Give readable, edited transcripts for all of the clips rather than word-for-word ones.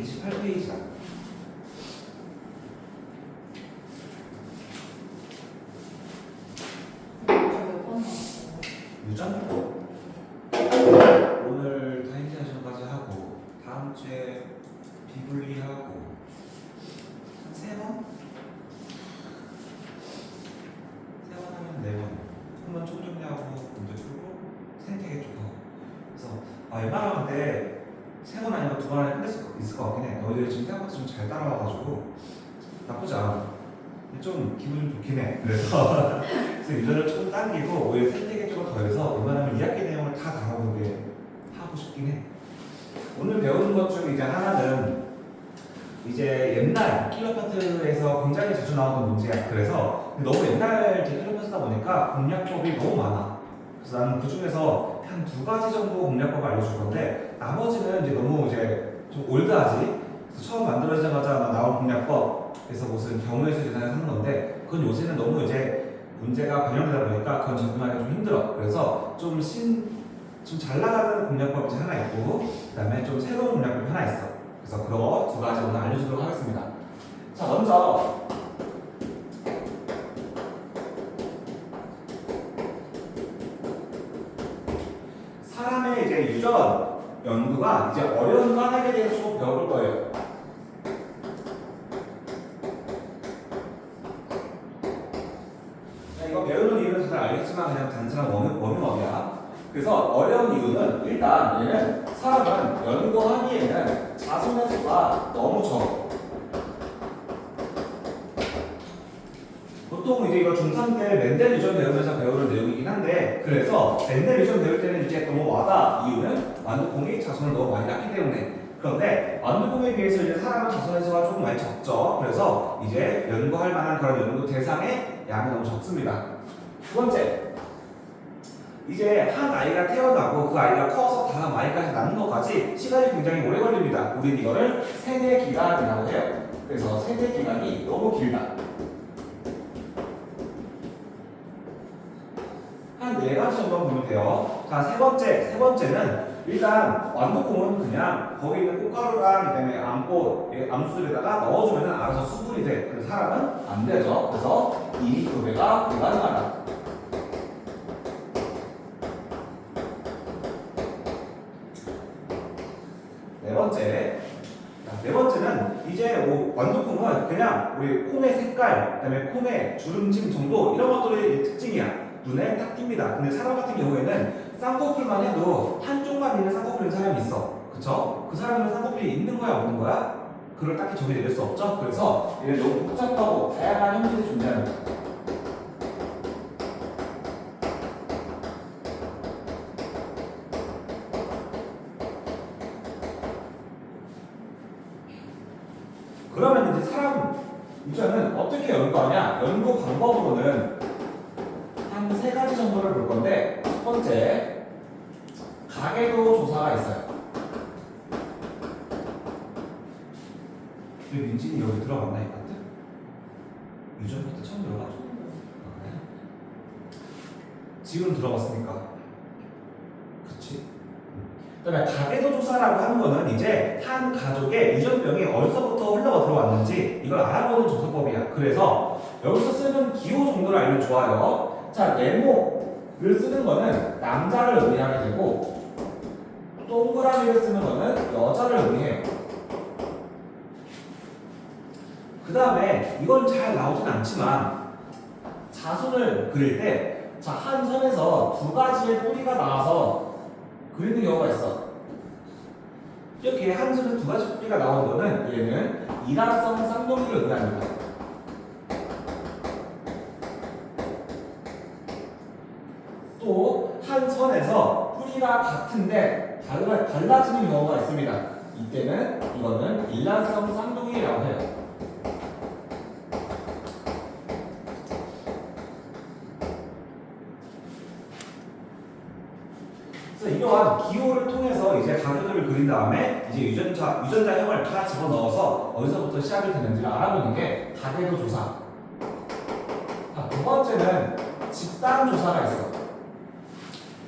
28페이지다. 유전? 오늘 타임테이션까지 하고 다음 주에 비분리하고 세 번? 세 번 하면 네 번. 한 번 총정리하고 문제 풀고 생태계 좀 더. 그래서 웬만하면 세 번 아니면 두 번 안에 끝낼 수 있을 것 같긴 해. 너희들이 지금 생각보다 좀 잘 따라와가지고 나쁘지 않아. 좀 기분 좀 좋긴 해. 그래서 유전을 조금 당기고 오히려 생태계 쪽을 더해서 웬만하면 2학기 내용을 다 다뤄보게 하고 싶긴 해. 오늘 배우는 것 중 이제 하나는 이제 옛날 킬러 파트에서 굉장히 자주 나오는 문제야. 그래서 너무 옛날 킬러 파트다 보니까 공략법이 너무 많아. 그래서 나는 그 중에서 한 2가지 정도 공략법을 알려줄 건데 나머지는 이제 너무 이제 좀 올드하지. 그래서 처음 만들어지자마자 나온 공략법, 그래서 무슨 경우의 수 계산을 하는 건데 그건 요새는 너무 이제 문제가 변형되다 보니까 그건 적용하기가 좀 힘들어. 그래서 좀 잘 나가는 공략법이 하나 있고 그 다음에 좀 새로운 공략법이 하나 있어. 그래서 그거 2가지 오늘 알려주도록 하겠습니다. 자, 먼저 사람의 이제 유전 연구가 이제 어려운 까닭에 대해서 좀 배워볼 거예요. 자, 이거 배우는 이유는 잘 알겠지만 그냥 단순한 워밍업이야. 그래서 어려운 이유는 일단 얘는 사람은 연구하기에는 자손의 수가 너무 적어. 보통 이제 이거 중3 때 멘델 유전 배우면서 배우는 내용이긴 한데 그래서 멘델 유전 배울 때는 이제 너무 와다. 이유는 완두콩이 자손을 너무 많이 낳기 때문에. 그런데 완두콩에 비해서 이제 사람은 자손의 수가 조금 많이 적죠. 그래서 이제 연구할 만한 그런 연구 대상의 양이 너무 적습니다. 2번째, 이제 한 아이가 태어나고 그 아이가 커서 다음 아이까지 낳는 것까지 시간이 굉장히 오래 걸립니다. 우린 이거를 세대 기간이라고 해요. 그래서 세대 기간이 너무 길다. 한 4가지 정도 보면 돼요. 자, 세 번째는 일단 완두콩은 그냥 거기 있는 꽃가루랑 그다음에 암수들에다가 넣어주면 알아서 수분이 돼. 그래서 사람은 안 되죠. 그래서 이미 교배가 불가능하다. 네 번째는 이제 완두콩은 그냥 우리 콩의 색깔, 그다음에 콩의 주름짐 정도 이런 것들이 특징이야. 눈에 딱 띕니다. 근데 사람 같은 경우에는 쌍꺼풀만 해도 한쪽만 있는 쌍꺼풀인 사람이 있어. 그쵸? 그 사람은 쌍꺼풀이 있는 거야 없는 거야? 그걸 딱히 정의 내릴 수 없죠? 그래서 이게 너무 복잡하고 다양한 형태들이 존재하는 거야. 그러면 이제 사람 유전은 어떻게 연구하냐? 연구 방법으로는 한 3가지 정도를 볼 건데 첫 번째, 가계도 조사가 있어요. 근데 민진이 여기 들어갔나 이 파트? 유전 파트 처음 들어가죠? 그래? 지금 들어갔으니까 그치? 그 다음에 가계도 조사라고 하는 거는 이제 한 가족의 유전병이 어디서부터 흘러가 들어왔는지 이걸 알아보는 조사법이야. 그래서 여기서 쓰는 기호 정도를 알면 좋아요. 자, 네모를 쓰는 거는 남자를 의미하게 되고 동그라미를 쓰는 거는 여자를 의미해요. 그 다음에 이건 잘 나오진 않지만 자손을 그릴 때 자, 한 선에서 2가지의 뿌리가 나와서 그리는 경우가 있어. 이렇게 한 선에서 2가지 뿌리가 나오는 거는 얘는 일란성 쌍둥이를 의미합니다. 또 한 선에서 뿌리가 같은데 달라지는 경우가 있습니다. 이때는 이거는 일란성 쌍둥이라고 해요. 그래서 이러한 기호를 통해서 이제 가족들을 그린 다음에 이제 유전자형을 다 집어넣어서 어디서부터 시작이 되는지를 알아보는 게 가계도 조사. 자, 2번째는 집단 조사가 있어.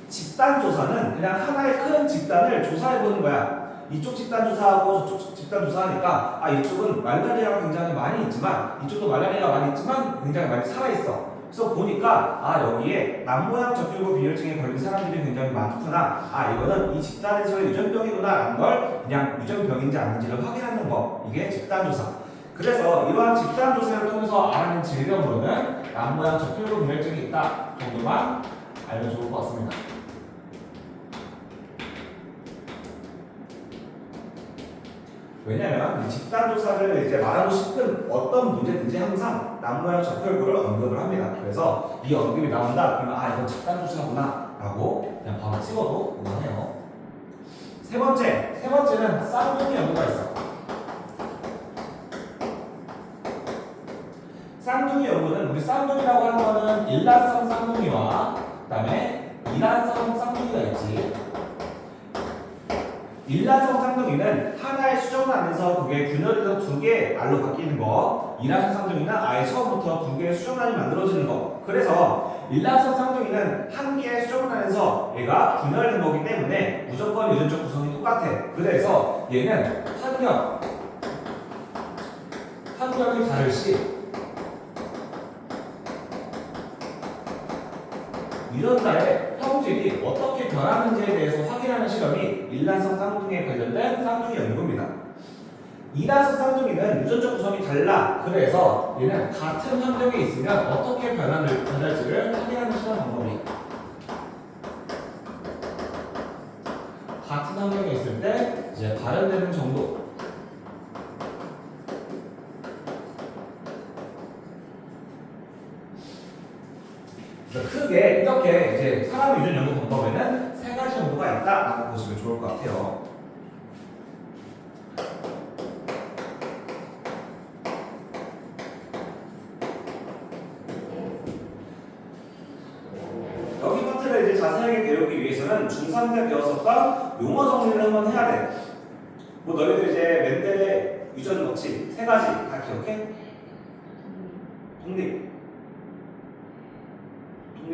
집단 조사는 그냥 하나의 큰 집단을 조사해보는 거야. 이쪽 집단 주사하고 저쪽 집단 주사하니까 이쪽은 말라리아가 굉장히 많이 있지만 이쪽도 말라리아가 많이 있지만 굉장히 많이 살아있어. 그래서 보니까 여기에 남모양 적혈구 비혈증에 걸린 사람들이 굉장히 많구나. 이거는 이 집단에서의 유전병이구나 라는 걸 그냥 유전병인지 아닌지를 확인하는 거. 이게 집단 조사. 그래서 이러한 집단 조사를 통해서 알아낸 질병으로는 남모양 적혈구 비혈증이 있다 정도만 알면 좋을 것 같습니다. 왜냐면 이 집단 조사를 이제 말하고 싶은 어떤 문제든지 항상 남모양 적혈구를 언급을 합니다. 그래서 이 언급이 나온다 그러면 이건 집단 조사구나 라고 그냥 바로 찍어도 무난해요. 세 번째는 쌍둥이 연구가 있어. 쌍둥이 연구는 우리 쌍둥이라고 하는 거는 일란성 쌍둥이와 그다음에 이란성 쌍둥이가 있지. 일란성 쌍둥이는 하나의 수정을 하면서 그게 균열에서 두 개의 알로 바뀌는 거. 이란성 쌍둥이는 아예 처음부터 두 개의 수정란이 만들어지는 거. 그래서 일란성 쌍둥이는 한 개의 수정을 하면서 얘가 균열된 거기 때문에 무조건 유전적 구성이 똑같아. 그래서 얘는 환경이 다를 시 유전자의 형질이 어떻게 변하는지에 대해서 확인하는 실험이 일란성 쌍둥이에 관련된 쌍둥이 연구입니다. 이란성 쌍둥이는 유전적 구성이 달라. 그래서 얘는 같은 환경에 있으면 어떻게 변할지를 확인하는 실험 방법이에요. 같은 환경에 있을 때 이제 발현되는 정도. 크게 이렇게 이제 사람 유전 연구 방법에는 세 가지 정도가 있다라고 보시면 좋을 것 같아요. 여기 파트를 이제 자세하게 배우기 위해서는 중3 때 배웠었던 용어 정리를 한번 해야 돼. 뭐 너희들 이제 멘델의 유전 법칙 세 가지 다 기억해? 독립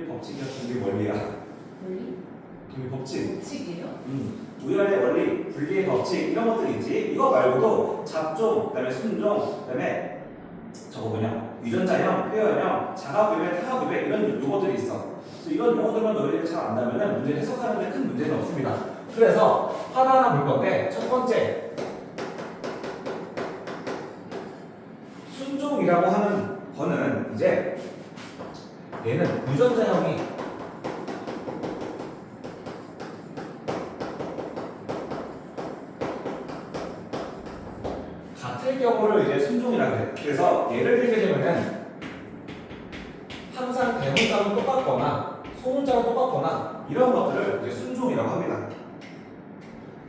법칙이야, 독립 원리야. 원리? 독립 법칙. 법칙이에요? 우열의 원리, 분리의 법칙 이런 것들이 있지. 이거 말고도 잡종, 그다음에 순종, 그다음에 저거 뭐냐 유전자형, 폐혈형, 자가부배, 타가부배 이런 용어들이 있어. 그래서 이런 용어들만 너희들이 잘 안다면은 문제 해석하는데 큰 문제는 없습니다. 그래서 하나하나 볼 건데 첫 번째 순종이라고 하는 거는 이제 얘는 유전자형이 같을 경우를 이제 순종이라고 해. 그래서 예를 들게 되면은 항상 대문자는 똑같거나 소문자가 똑같거나 이런 것들을 이제 순종이라고 합니다.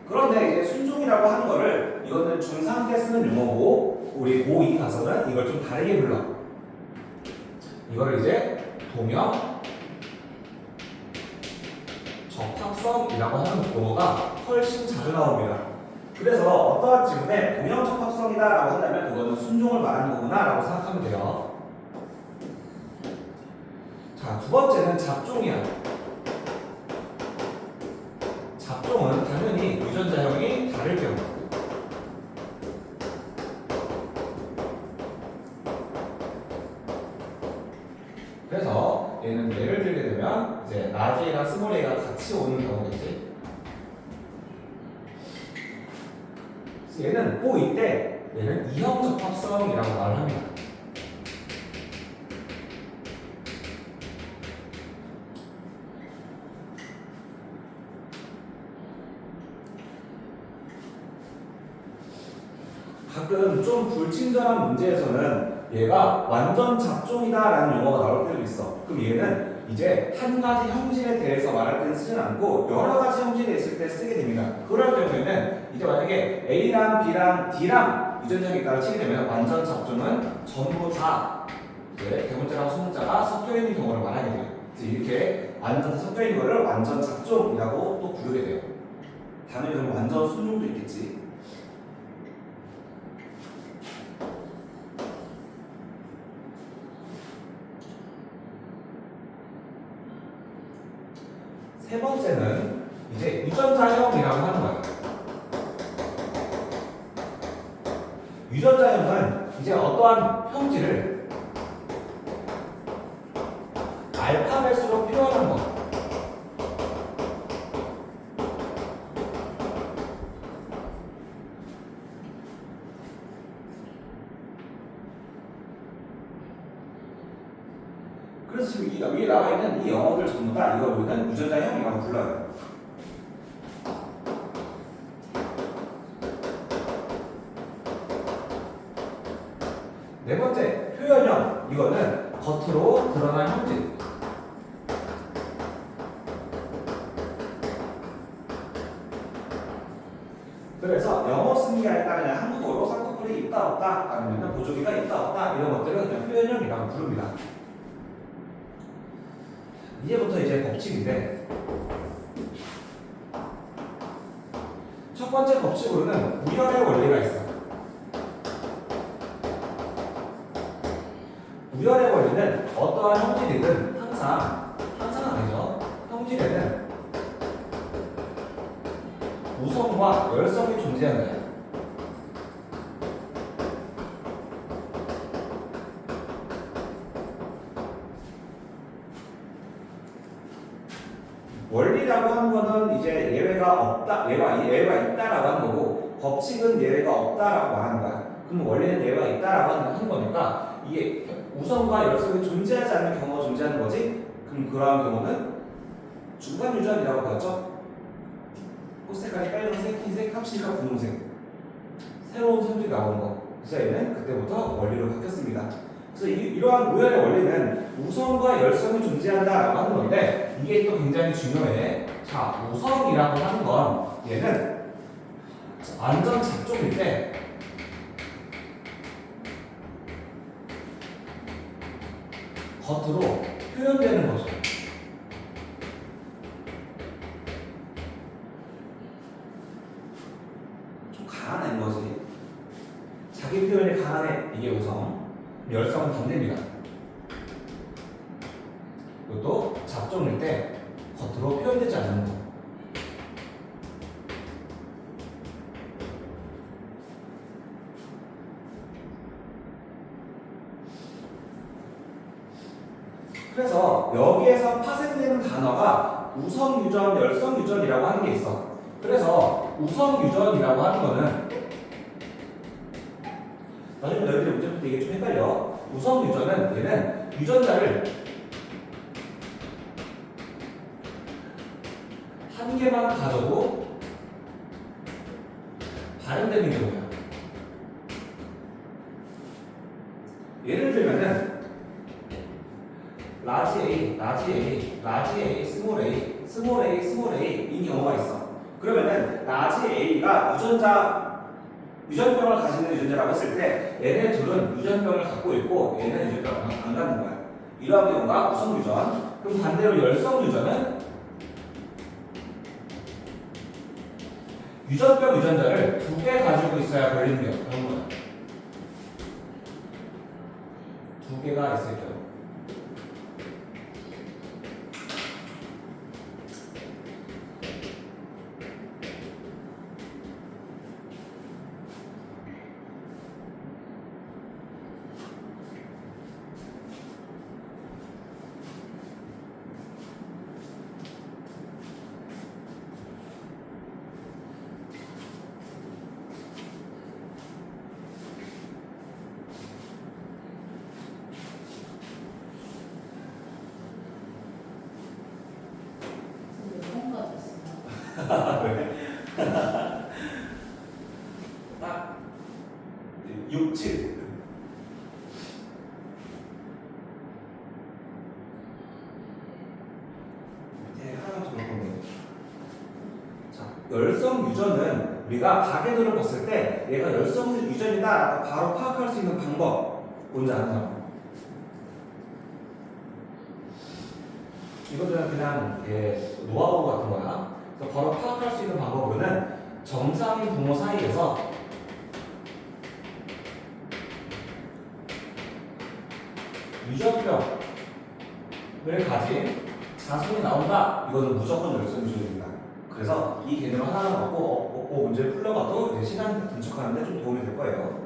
그런데 이제 순종이라고 하는 거를 이거는 중3 때 쓰는 용어고 우리 고2 가서는 이걸 좀 다르게 불러. 이거를 이제 동형 적합성이라고 하는 용어가 훨씬 자주 나옵니다. 그래서 어떠한 질문에 동형 적합성이다라고 한다면 그거는 순종을 말하는 거구나라고 생각하면 돼요. 자, 두 번째는 잡종이야. 잡종은 당연히 유전자형이 다를 경우. 그래서 얘는 예를 들게 되면 이제 라지 A랑 스몰 A가 같이 오는 경우겠지. 그래서 얘는 고2 때 얘는 이형 적합성이라고 말을 합니다. 가끔 좀 불친절한 문제에서는 얘가 완전 잡종이다라는 용어가 나올 때도 있어. 그럼 얘는 이제 한 가지 형질에 대해서 말할 때는 쓰진 않고 여러 가지 형질이 있을 때 쓰게 됩니다. 그럴 경우에는 이제 만약에 A랑 B랑 D랑 유전자가 있다고 치게 되면 완전 잡종은 전부 다 이제 대문자랑 소문자가 섞여 있는 경우를 말하게 돼요. 그래서 이렇게 완전 섞여 있는 거를 완전 잡종이라고 또 부르게 돼요. 당연히 완전 순종도 있겠지. 세 번째는 이제 유전자형이라고 하는 거예요. 유전자형은 이제 어떠한 형질을 알파벳으로 표현한 것. 그래서 지금 이 위에 나와 있는 이 영어들 전부 다 이걸 우리는 유전자형이라고 불러요. 네 번째, 표현형. 이거는 겉으로 드러난 형질. 그래서 영어 쓰는 게 아니라 그냥 한국어로 쌍꺼풀이 있다 없다 아니면 보조개가 있다 없다 이런 것들을 그냥 표현형이라고 부릅니다. 이제부터 이제 법칙인데 첫 번째 법칙으로는 우열의 원리가 있어. 우열의 원리는 어떠한 형질이든 항상 아니죠. 형질에는 우성과 열성이 존재한다. 원리라고 하는 거는 이제 예외가 없다, 예외가 있다라고 하는 거고, 법칙은 예외가 없다라고 말하는 거야. 그럼 원리는 예외가 있다라고 하는 거니까 이게 우성과 열성이 존재하지 않는 경우가 존재하는 거지. 그럼 그러한 경우는 중간 유전이라고 봤죠. 꽃색깔이 빨간색, 흰색, 합치니까 분홍색. 새로운 성질이 나오는 거. 그래서 얘는 그때부터 원리로 바뀌었습니다. 그래서 이러한 우열의 원리는 우성과 열성이 존재한다라고 하는 건데 이게 또 굉장히 중요해. 자, 우성이라고 하는 건 얘는 완전 작종일 때 겉으로 표현되는 거죠. 좀 강한 거지. 자기 표현이 강한 애, 이게 우성. 열성은 반대입니다. 이것도 잡종일 때 겉으로 표현되지 않는 거. 그래서 여기에서 파생되는 단어가 우성유전, 열성유전이라고 하는 게 있어. 그래서 우성유전이라고 하는 거는 나중에 너희들이 문제부터 이게 좀 헷갈려. 우성유전은 얘는 유전자를 한 개만 가져도 발현되는 경우야. 예를 들면은 라지 A, 스몰 A 이 경우가 있어. 그러면은 라지 A가 유전병을 가지는 유전자라고 했을 때 얘네 둘은 유전병을 갖고 있고 얘는 유전병을 안 갖는 거야. 이러한 경우가 우성유전. 그럼 반대로 열성유전은 유전병 유전자를 두 개 가지고 있어야 걸리는 그런 거야. 두 개가 있을 경우. 딱 6, 7 밑에 하나 더 넣었네. 자, 열성 유전은 우리가 박앤호를 봤을 때 얘가 열성 유전이다 바로 파악할 수 있는 방법 뭔지 아는 사람? 이거는 그냥 노하우 같은 거야. 그래서 바로 파악할 수 있는 방법으로는 정상인 부모 사이에서 유전병을 가진 자손이 나온다. 이거는 무조건 열성 유전입니다. 그래서 이 개념을 하나 갖고 문제를 풀러가도 이제 시간 분석하는데 좀 도움이 될 거예요.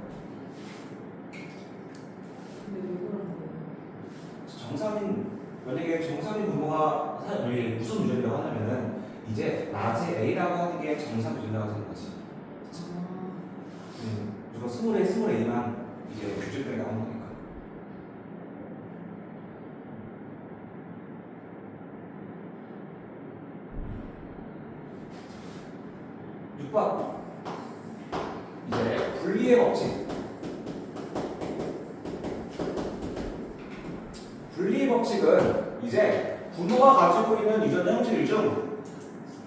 정상인 만약에 정상인 분모가 만약에 무슨 유전이라고 하냐면은 이제 라지 A라고 하는 게 정상 유전자가 되는 거지. 무조건 스몰 A만 이제 규칙들이 나오는 거니까. 6번 이제 분리의 법칙. 분리의 법칙은 이제 부모가 가지고 있는 유전 형질 중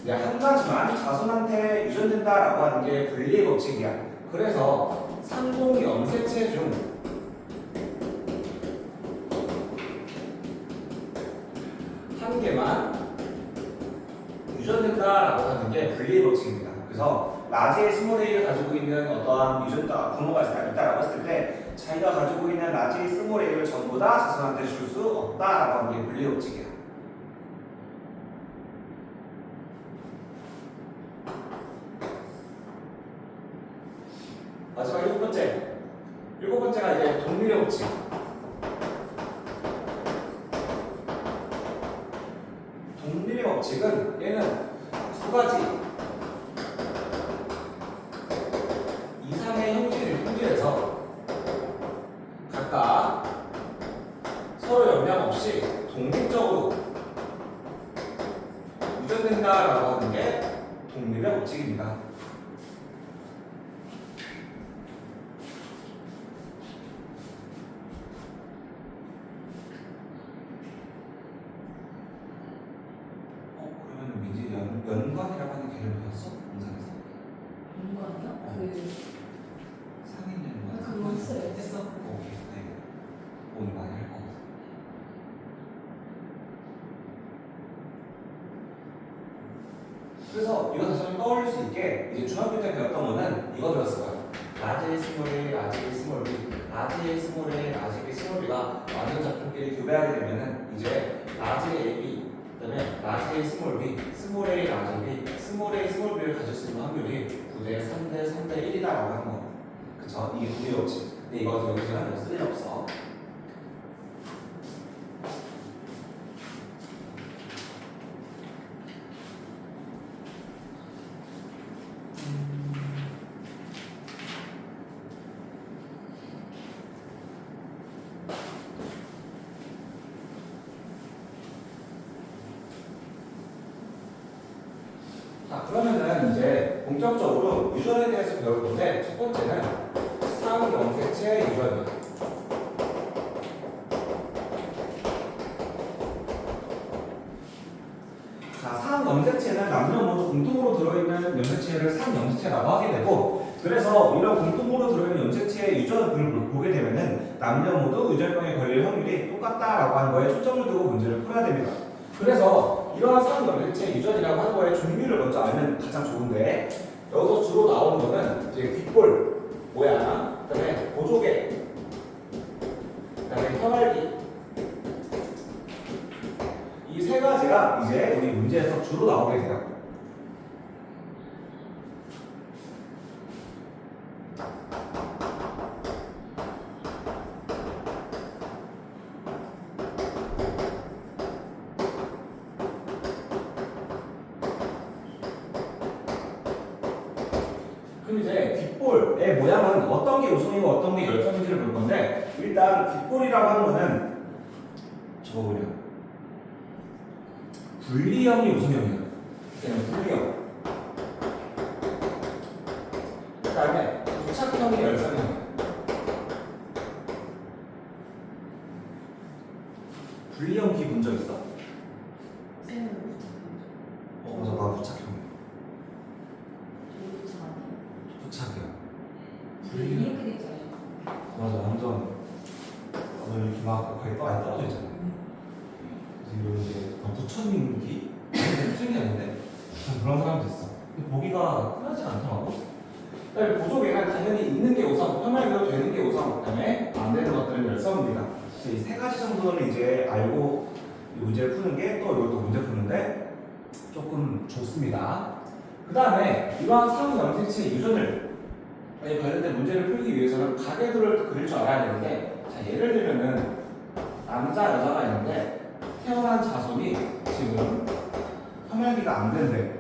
한 가지만 자손한테 유전된다라고 하는 게 분리의 법칙이야. 그래서 상동 염색체 중 한 개만 유전된다라고 하는 게 분리의 법칙입니다. 그래서 라지의 스몰 a를 가지고 있는 어떠한 유전자 부모가 있다라고 했을 때 자기가 가지고 있는 라지의 스몰 a를 전부 다 자손한테 줄 수 없다라고 하는 게 분리의 법칙이야. 마지막 일곱 번째가 이제 동일의 법칙. 동일의 법칙은 얘는 두 가지 이상의 형질에서 각각 서로 영향 없이 독립적으로 유전된다라고 하는 게 동일의 법칙입니다. 연관이라고 하는 개념을 배웠어? 영상에서? 연관이요? 상인 연관? 그거 했어요. 했어? 오케이. 네. 오늘 많이 할 것 같아. 그래서 이거 다시 한번 떠올릴 수 있게 이제 중학교 때 배웠던 거는 이거 배웠을 거야. 라지 스몰 A, 라지 스몰 B, 라지 스몰 A, 라지 B, 스몰 B가 완전 잡종끼리 교배하게 되면은 이제 라지 A, B 그다음에 라지 A 스몰 B, 스몰 A 라지 B, 스몰 A 스몰 B를 가질 수 있는 확률이 9대 3대 3대 1이다라고 하는 거. 그쵸? 이게 분리 법칙. 근데 이거 여기 시간에 쓸 일 없어. 자, 그러면은 이제 본격적으로 유전에 대해서 배울 건데 첫 번째는 상염색체 유전이에요. 자, 상염색체는 남녀 모두 공통으로 들어있는 염색체를 상염색체라고 하게 되고 그래서 이런 공통으로 들어있는 염색체의 유전을 보게 되면은 남녀 모두 유전병에 걸릴 확률이 똑같다라고 하는 거에 초점을 두고 문제를 풀어야 됩니다. 그래서 이러한 상염색체 유전이라고 하는 거의 종류를 먼저 알면 가장 좋은데 여기서 주로 나오는 거는 이제 귓볼 모양, 그다음에 보조개, 그다음에 혈알기 이 세 가지가 이제 우리 문제에서 주로 나오게 돼요. 그럼 이제 귓볼의 모양은 어떤 게 우성이고 어떤 게 열성인지를 볼 건데 일단 귓볼이라고 하는 거는 저거 뭐냐 분리형이 우성형이에요. 그냥 분리형. 그 다음에 부착형이 열성형이에요. 분리형 귀 본 적 있어? 맞아, 나 부착형. 부착이야. 이렇게 돼 있잖아요. 맞아, 완전 이렇게 막 거의 많이 떨어져 있잖아. 그래서 이런 이제 붙여있는 귀? 붙인 게 아닌데 그런 사람도 있어. 근데 보기가 흔하지 않더라고. 그다음에 보조개는 당연히 있는 게 우선, 혐알기로 되는 게 우선, 그다음에 안 되는 것들은 열성입니다. 그래서 이 세 가지 정도는 이제 알고 이 문제를 푸는 게 또 이것도 문제 푸는데 조금 좋습니다. 그 다음에 이러한 상염색체 유전을 관련된 문제를 풀기 위해서는 가계도를 그릴 줄 알아야 되는데 자, 예를 들면은 남자 여자가 있는데 태어난 자손이 지금 혈액이가 안 된대.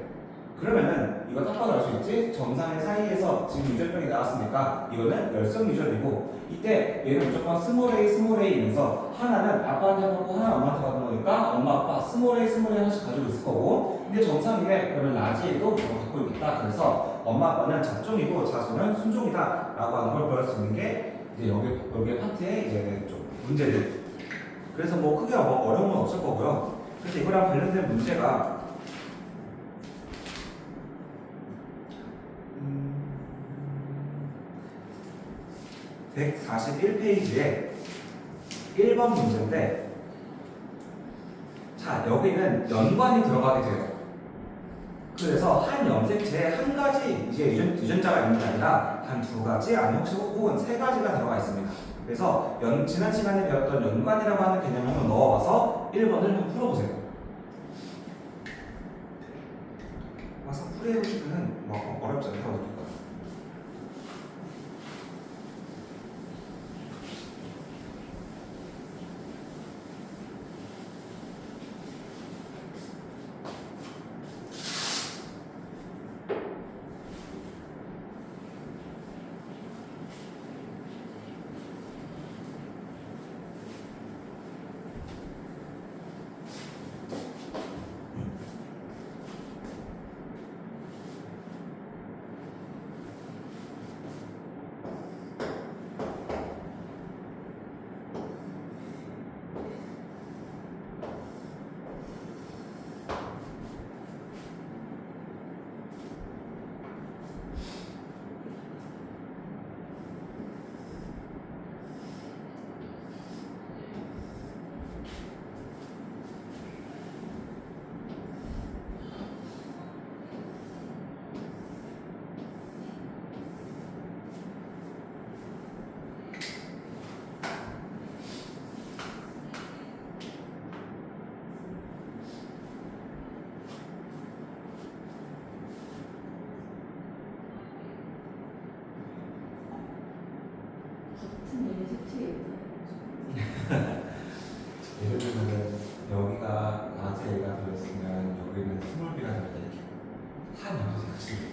그러면은 이거 딱 봐도 알 수 있지? 정상의 사이에서 지금 유전병이 나왔으니까 이거는 열성 유전이고, 이때 얘는 무조건 스몰 A이면서 하나는 아빠한테 가고 하나는 엄마한테 가는 거니까 엄마 아빠 스몰 A 하나씩 가지고 있을 거고, 근데 정상이래. 그러면 라지 A도 저거 갖고 있겠다. 그래서 엄마 아빠는 잡종이고 자손은 순종이다 라고 하는 걸 배울 수 있는 게 이제 여기 파트에 이제 좀 문제들. 그래서 뭐 크게 어려운 건 없을 거고요. 그래서 이거랑 관련된 문제가 141페이지에 1번 문제인데, 자, 여기는 연관이 들어가게 돼요. 그래서 한 염색체에 한 가지 이제 유전자가 있는 게 아니라 한 두 가지, 아니면 혹은 세 가지가 들어가 있습니다. 그래서 지난 시간에 배웠던 연관이라고 하는 개념을 한번 넣어봐서 1번을 한번 풀어보세요. 막상 풀이해보시면 뭐 어렵지 않다고 느낄 거예요. 같은 염색체에 예를 들면은 여기가 라지 A가 들어있으면 여기는 스몰 B가 들어있다, 이렇게 한 염색체.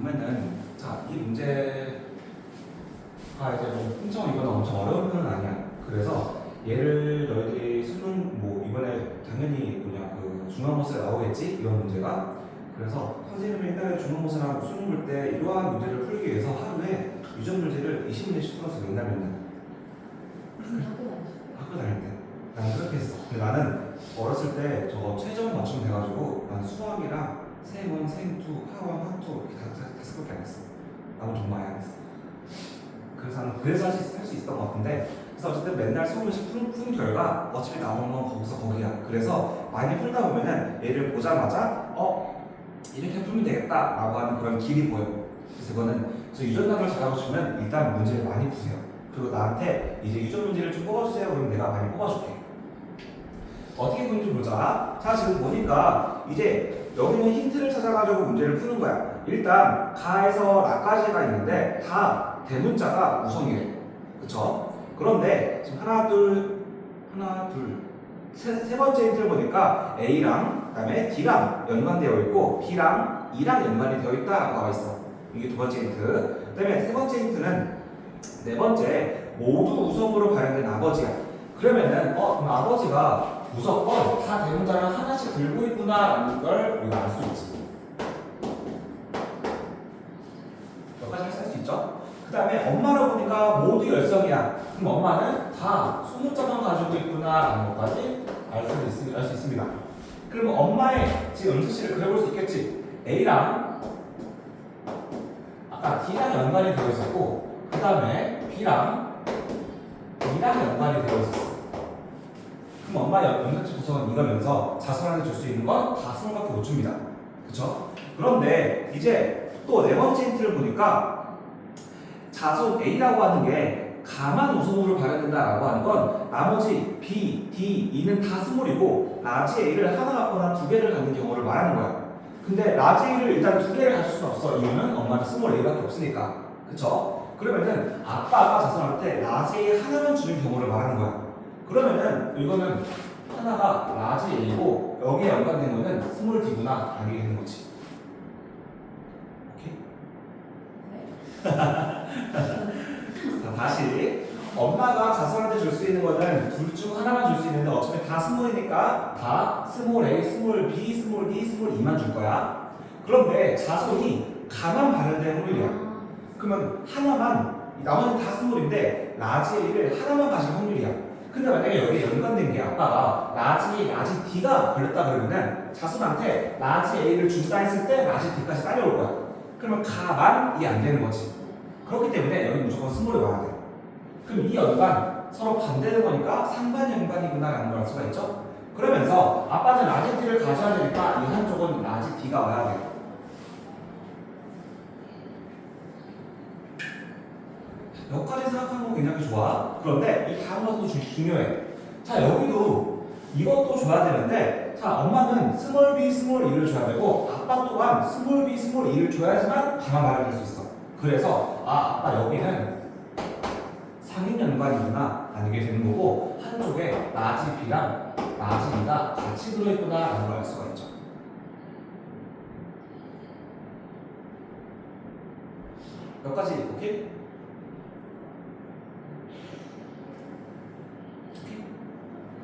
보면은 자, 이 문제가 이제 뭐 엄청 이거는 엄청 어려운 편은 아니야. 그래서 얘를 너희들이 수능 뭐 이번에 당연히 뭐냐 그 중간고사에 나오겠지 이런 문제가. 그래서 선생님이 옛날에 중간고사나 수능 볼 때 이러한 문제를 풀기 위해서 하루에 유전 문제를 20문제씩 풀었어. 맨날. 무슨 학교 다니셨어요? 학교 다닐 때 나는 그렇게 했어. 근데 나는 어렸을 때 저거 최저 맞추면 돼가지고 난 수학이랑 생원, 생투, 화원, 화투 이렇게 다섯 개밖에 안 했어. 나는 정말 많이 안 했어. 그래서 나는 그래서 할 수 있었던 것 같은데, 그래서 어쨌든 맨날 20문제씩 푼 결과 어차피 나오는 건 거기서 거기야. 그래서 많이 풀다 보면은 얘를 보자마자 이렇게 풀면 되겠다라고 하는 그런 길이 보여. 그래서 이거는 유전단을 잘 알아주시면 일단 문제를 많이 푸세요. 그리고 나한테 이제 유전 문제를 좀 뽑아주세요. 그러면 내가 많이 뽑아줄게. 어떻게 푸는지 보자. 자, 지금 보니까 이제 여기는 힌트를 찾아가지고 문제를 푸는 거야. 일단 가에서 나까지가 있는데 다 대문자가 우성이래. 그쵸? 그런데 지금 세 번째 힌트를 보니까 A랑 그다음에 D랑 연관되어 있고 B랑 E랑 연관이 되어 있다라고 나와 있어. 이게 두 번째 힌트. 그다음에 세 번째 힌트는 네 번째 모두 우성으로 발현된 아버지야. 그러면은 그럼 아버지가 무조건 다 대문자를 하나씩 들고 있구나라는 걸 우리가 알 수 있지. 여기까지 할 수 있죠? 그 다음에 엄마를 보니까 모두 열성이야. 그럼 엄마는 다 20자만 가지고 있구나라는 것까지 알 수 있습니다. 그러면 엄마의 지금 음수씨를 그려볼 수 있겠지? A랑 아까 D랑 연관이 되어 있었고, 그 다음에 B랑 E랑 연관이 되어 있었어. 그럼 엄마의 연산체 구성은 이거면서 자손한테 줄 수 있는 건 다 20밖에 못 줍니다. 그쵸? 그런데 이제 또 네 번째 힌트를 보니까 자손 A라고 하는 게 가만 우성으로 발현된다라고 하는 건 나머지 B, D, E는 다 스몰이고 라지 A를 하나 갖거나 두 개를 갖는 경우를 말하는 거야. 근데 라지 A를 일단 두 개를 가질 수는 없어. 이유는 엄마는 스몰 A밖에 없으니까. 그쵸? 그러면은 아빠가 자손한테 라지 A 하나만 주는 경우를 말하는 거야. 그러면은 이거는 하나가 라지 A고 여기에 연관된 거는 스몰 D구나 알게 되는 거지. 오케이? 자, 다시 엄마가 자손한테 줄 수 있는 거는 둘 중 하나만 줄 수 있는데 어차피 다 스몰이니까 다 스몰 A, 스몰 B, 스몰 D, 스몰 E만 줄 거야. 그런데 자손이 가만 발현될 확률이야. 그러면 하나만, 나머지는 다 스몰인데 라지 A를 하나만 가질 확률이야. 근데 만약에 여기 연관된 게 아빠가 라지 D가 걸렸다 그러면은 자손한테 라지 A를 준다 했을 때 라지 D까지 딸려올 거야. 그러면 가만이 안 되는 거지. 그렇기 때문에 여기 무조건 스몰이 와야 돼. 그럼 이 연관 서로 반대되는 거니까 상반 연관이구나라는 걸 알 수가 있죠. 그러면서 아빠는 라지 D를 가져야 되니까 이 한쪽은 라지 D가 와야 돼. 여기까지 생각하는 거 굉장히 좋아. 그런데 이 다음 것도 중요해. 자, 여기도 이것도 줘야 되는데, 자, 엄마는 스몰 b, 스몰 e를 줘야 되고, 아빠 또한 스몰 b, 스몰 e를 줘야지만 가만 발현될 수 있어. 그래서, 아빠 여기는 상인 연관이구나, 아니게 되는 거고, 한쪽에 라지 b랑 라지 e가 같이 들어있구나, 라는 걸 알 수가 있죠. 여기까지, 오케이?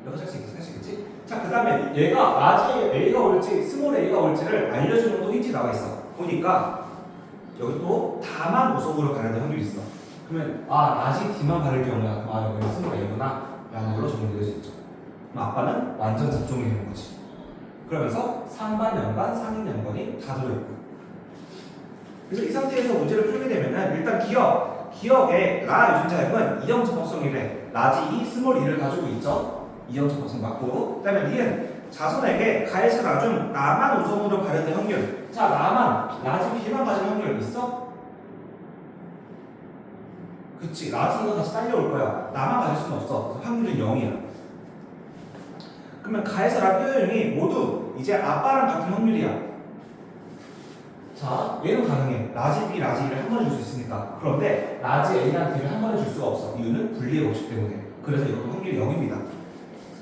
여기까지 할 수 있겠지? 자, 그 다음에 얘가 라지 A가 올지 스몰 A가 올지를 알려주는 또 힌트가 나와 있어. 보니까 여기 또 다만 우성으로 발현될 확률이 있어. 그러면 라지 D만 바를 경우야. 여기는 스몰 A구나 라는 걸로 정리될 수 있죠. 그럼 아빠는 완전 잡종이 되는 거지. 그러면서 상반 연관, 상인 연관이 다 들어있고. 그래서 이 상태에서 문제를 풀게 되면은 일단 기억에 라 유전자형은 이형 접합성이래. 라지 E, 스몰 E를 가지고 있죠. 이형 접합성 맞고. 그 다음에 니은 자손에게 가해서 나중 나만 우성으로 발현될 확률. 자, 나만 라지 B만 가질 확률 있어? 그치, 라지가 같이 딸려올 거야. 나만 가질 수는 없어. 그래서 확률은 0이야. 그러면 가해서랑 뼈형이 모두 이제 아빠랑 같은 확률이야. 자, 얘는 가능해. 라지 B, 라지 E를 한 번에 줄 수 있으니까. 그런데 라지 A랑 D를 한 번에 줄 수가 없어. 이유는 분리의 법칙 때문에. 그래서 이것도 확률이 0입니다.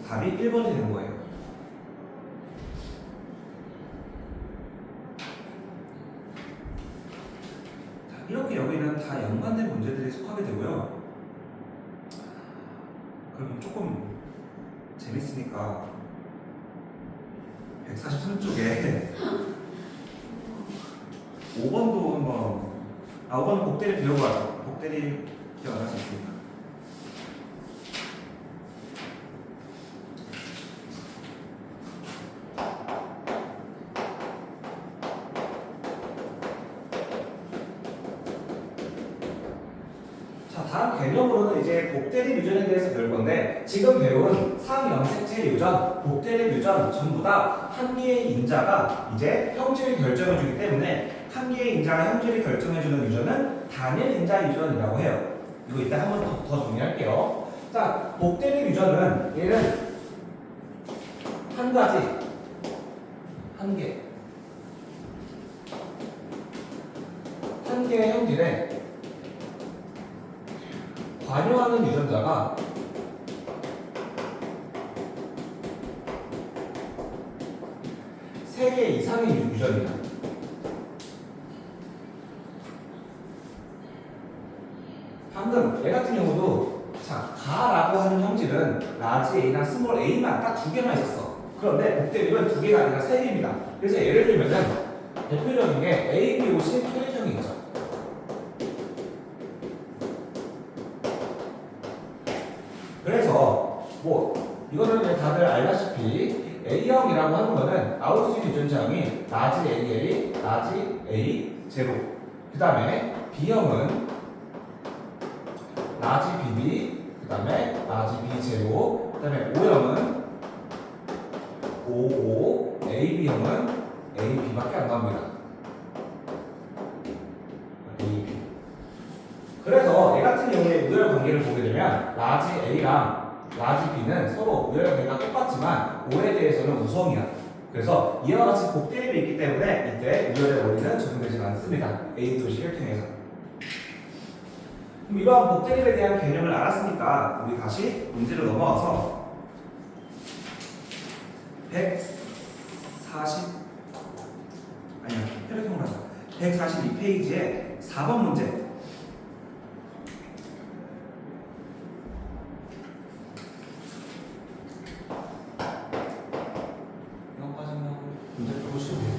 답이 1번이 되는 거예요. 이렇게 여기는 다 연관된 문제들이 속하게 되고요. 그럼 조금 재밌으니까 143쪽에 5번도 한번 5번은 곱대리 배우고 가죠. 곱대리 기억 안 할 수 있으니까. 자, 다음 개념으로는 이제 곱대리 유전에 대해서 배울 건데 지금 배운 상염색체 유전, 곱대리 유전 전부 다 한 개의 인자가 이제 형질을 결정해 주기 때문에 한 개의 인자가 형질을 결정해 주는 유전은 단일 인자 유전이라고 해요. 이거 이따 한 번 더 정리할게요. 자, 곱대리 유전은 얘는 한 가지, 한 개, 한 개의 형질에 관여하는 유전자가 세 개 이상의 유전이다. 방금 얘 같은 경우도 자, 가라고 하는 형질은 라지 A나 스몰 A만 딱 두 개만 있었어. 그런데 곱대리는 두 개가 아니라 세 개입니다. 그래서 예를 들면은 대표적인 게 ABOC 혈액형이 있죠. 그래서 뭐 이거는 이제 다들 알다시피 A형이라고 하는 거는 나올 수 있는 유전자형이 라지 AA, 라지 A 제로. 그 다음에 B형은 라지 BB, 그 다음에 라지 B 제로. 그 다음에 O형은 OO, AB형은 AB밖에 안 나옵니다. AB. 그래서 얘 같은 경우에 우열 관계를 보게 되면 라지 A랑 라지 B는 서로 우열 관계가 똑같지만 O에 대해서는 우성이야. 그래서 이와 같이 곱대립이 있기 때문에 이때 우열의 원리는 적용되지 않습니다. A 도시 혈통에서. 그럼 이러한 곱대립에 대한 개념을 알았으니까 우리 다시 문제로 넘어와서 140 아니야 혈액형으로 하자. 142페이지에 4번 문제. 이거 빠지면 문제 풀어보시면 돼요.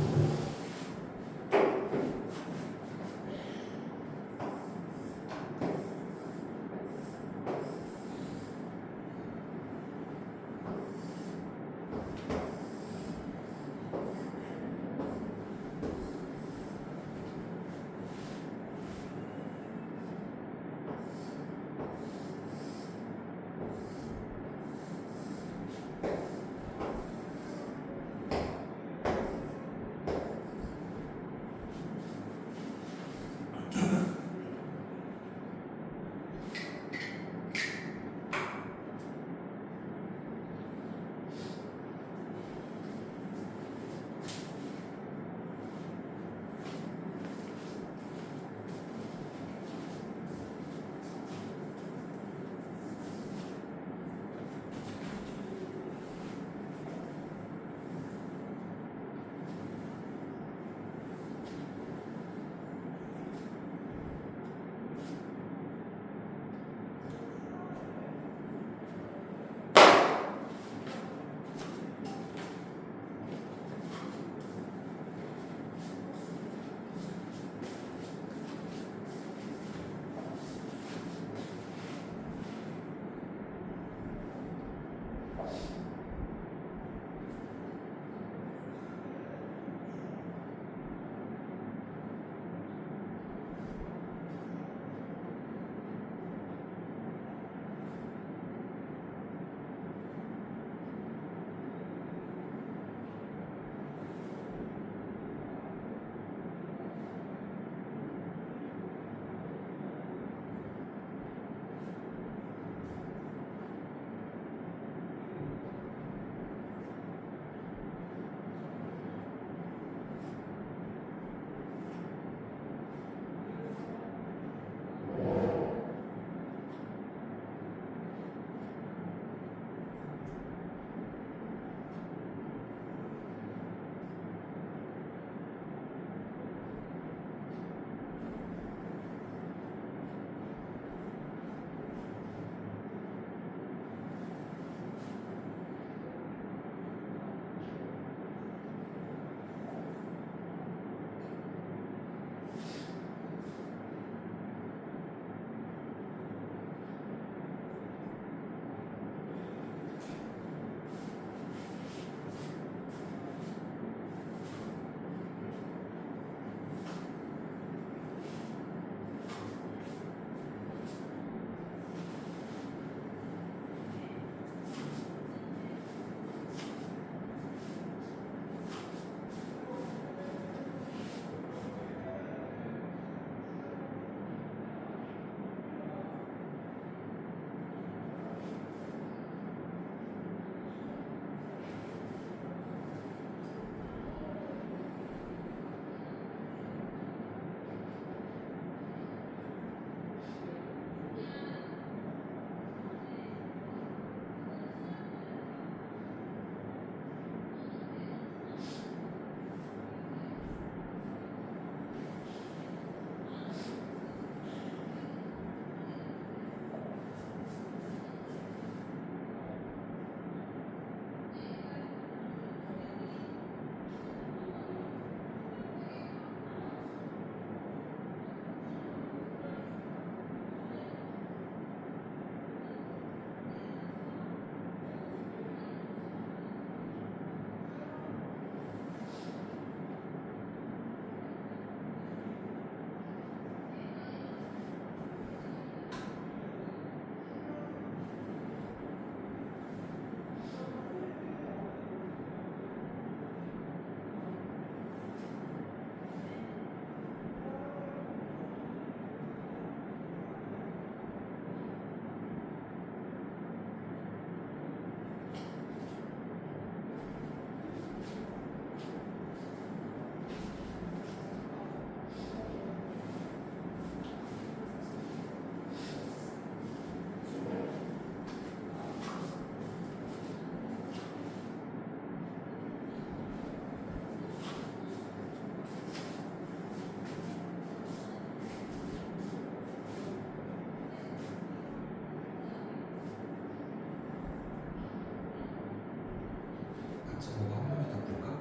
같이 보고 한 번만 더 볼까?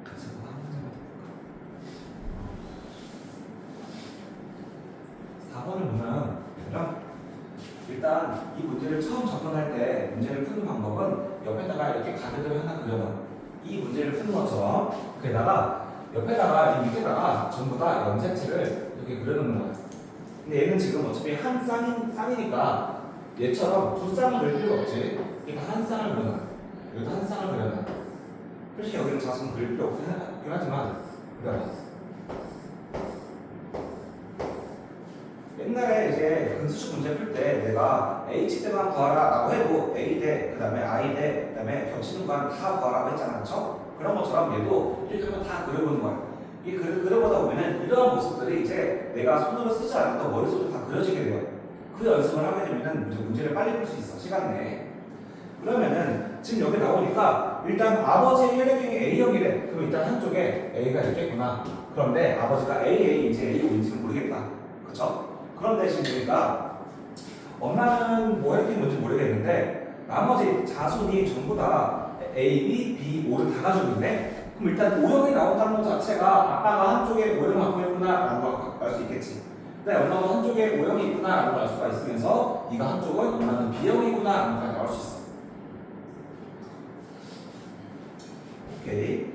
같이 보고 한 번만 더 볼까? 4번을 보면 얘들아, 일단 이 문제를 처음 접근할 때 문제를 푸는 방법은 옆에다가 이렇게 가드를 하나 그려놔. 이 문제를 푸는 것처럼 거기다가 옆에다가 이 밑에다가 전부 다 염색체를 이렇게 그려놓는 거야. 근데 얘는 지금 어차피 한 쌍이니까 얘처럼 두 쌍을 그릴 필요가 없지. 그러니까 한 쌍을 그려놔. 여기도 한 쌍을 그려놔. 솔직히 여기는 자수는 그릴 필요 없긴 하지만 그려놔. 옛날에 이제 근수식 문제 풀 때 내가 H대만 구하라 라고 해도 A대, 그 다음에 I대, 그 다음에 겹치는 건 다 구하라고 했잖아. 그쵸? 그런 것처럼 얘도 이렇게 하면 다 그려보는 거야. 이 그려보다 보면은 이러한 모습들이 이제 내가 손으로 쓰지 않아도 머릿속에 다 그려지게 돼요. 그 연습을 하게 되면은 문제를 빨리 풀 수 있어. 시간 내에. 그러면은 지금 여기 나오니까 일단 아버지의 혈액형이 A형이래. 그럼 일단 한쪽에 A가 있겠구나. 그런데 아버지가 AA인지 AO인지는 모르겠다. 그쵸? 그런데 지금 보니까 엄마는 뭐 혈액형이 뭔지 모르겠는데 나머지 자손이 전부 다 A, B, B, O를 다 가지고 있네? 그럼 일단 O형이 나온다는 것 자체가 아빠가 한쪽에 O형을 갖고 있구나 라는 걸 알 수 있겠지. 근데 엄마가 한쪽에 O형이 있구나 라는 걸 알 수가 있으면서 이가 한쪽은 엄마는 B형이구나 라는 걸 나올 수 있어. 오케이.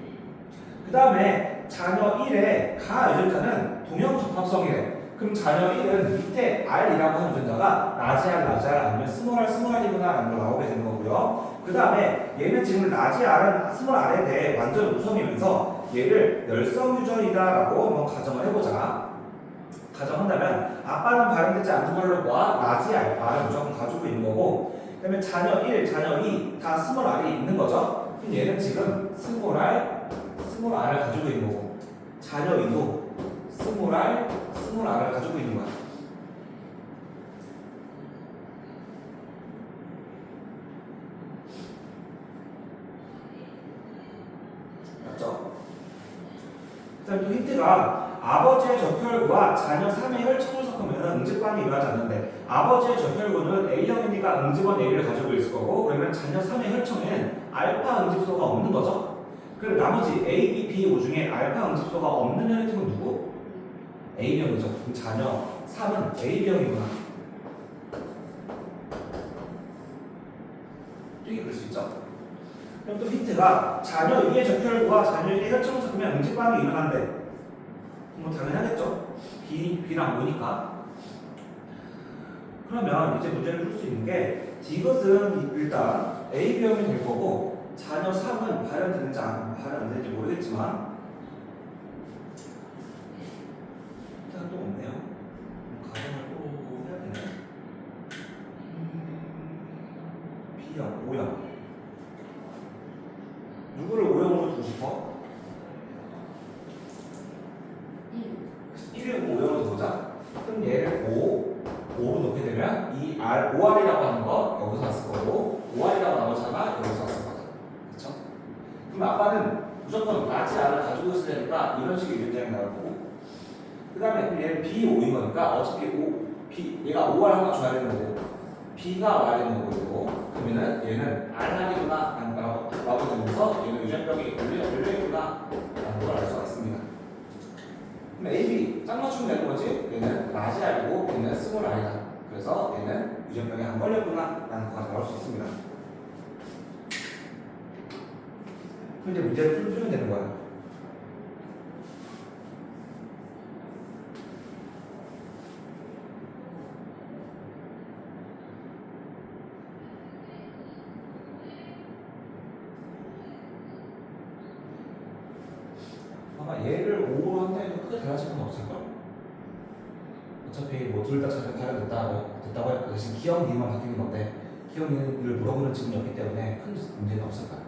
그 다음에 자녀 1의 가 유전자는 동형접합성이래. 그럼 자녀 1은 밑에 R이라고 하는 유전자가 라지 R, 라지 R 아니면 스몰 R, 스몰 R이구나 라는 걸 나오게 되는 거고요. 그 다음에 얘는 지금 라지 R은 스몰 R에 대해 완전 우성이면서 얘를 열성 유전이다 라고 한번 가정을 해보자. 가정한다면 아빠는 발현되지 않는 걸로 보아 라지 R을 무조건 가지고 있는 거고, 그 다음에 자녀 1, 자녀 2 다 스몰 R이 있는 거죠. 그럼 얘는 지금 스몰 R을 가지고 있는 거고, 자녀 2도 스몰 R을 가지고 있는 거야. 맞죠? 그 다음에 또 힌트가 아버지의 적혈구와 자녀 3의 혈청을 섞으면 응집반이 일어나지 않는데, 아버지의 적혈구는 A형이니까 응집원 A를 가지고 있을 거고, 그러면 자녀 3의 혈청에는 알파 응집소가 없는 거죠. 그리고 나머지 A, B, B, O 중에 알파 응집소가 없는 혈액형은 누구? A형이죠. 그럼 자녀 3은 AB형이구나. 이렇게 그릴 수 있죠. 그럼 또 힌트가 자녀 2의 적혈구와 자녀 1의 혈청을 섞으면 응집반이 일어난대. 뭐 당연하겠죠. B랑 O니까. 그러면 이제 문제를 풀 수 있는 게 디귿은 일단 AB형이 될 거고, 자녀 3은 발현되는지 발현 안 되는지 모르겠지만 일단 또 없네요. 가정을 또 해야 되네. B형, O형. 누구를 O형으로 두고 싶어? 1을 O형으로 두자. 그럼 얘를 5로 놓게 되면 이 OR이라고 하는 거 여기서 왔을 거고, OR이라고 나오잖아 여기서 왔을 거다. 그쵸? 그럼 아빠는 무조건 라지 R을 가지고 있어야 되니까 이런 식의 유전자가 나올 거고, 그 다음에 얘는 B5인 거니까 어차피 얘가 OR 하나 줘야 되는 거고 B가 와야 되는 거고, 그러면은 얘는 R이구나 라고 되면서 얘는 유전병이 열려있구나 라는 걸 알 수가 있습니다. 그럼 AB 짝 맞추면 되는 거지. 얘는 라지 R이고 얘는 스몰 R이다. 그래서 얘는 유전병에 안 걸렸구나 라는 거가 나올 수 있습니다. 그럼 이제 문제를 풀면 되는 거야. 아마 얘를 5로 한다 해도 크게 달라질 건 없을걸? 어차피 뭐 둘 다 잘 발현됐다고 했고 대신 기억 니만 바뀌는 건데, 기억 니를 물어보는 질문이었기 때문에 큰 문제는 없을 거야.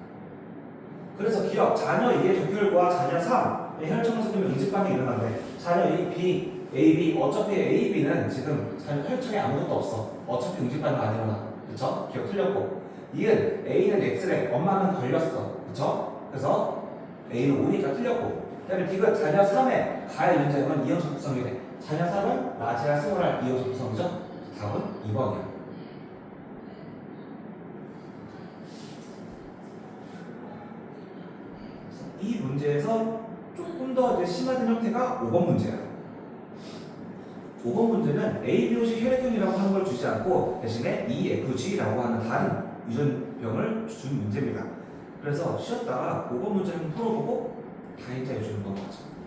그래서 기억 자녀 2의 적혈과 자녀 3의 혈청을 섞으면 응집반이 일어난대. 자녀 2, B, A, B 어차피 A, B는 지금 자녀 혈청에 아무것도 없어. 어차피 응집반이 안 일어나. 그쵸? 기억 틀렸고, 이은 A는 X래. 엄마는 걸렸어. 그쵸? 그래서 A는 5니까 틀렸고, 그 다음에 디귿 자녀 3의 가의 유전자는 이형 접합성이래. 자녀 3은 라지 R, 스몰 R 이형 접합성이죠? 답은 2번이야. 문제에서 조금 더 이제 심화된 형태가 5번 문제야. 5번 문제는 ABO식 혈액형이라고 하는 걸 주지 않고 대신에 EFG라고 하는 다른 유전병을 준 문제입니다. 그래서 쉬었다가 5번 문제를 풀어보고 다인자 유전으로 넘어가죠.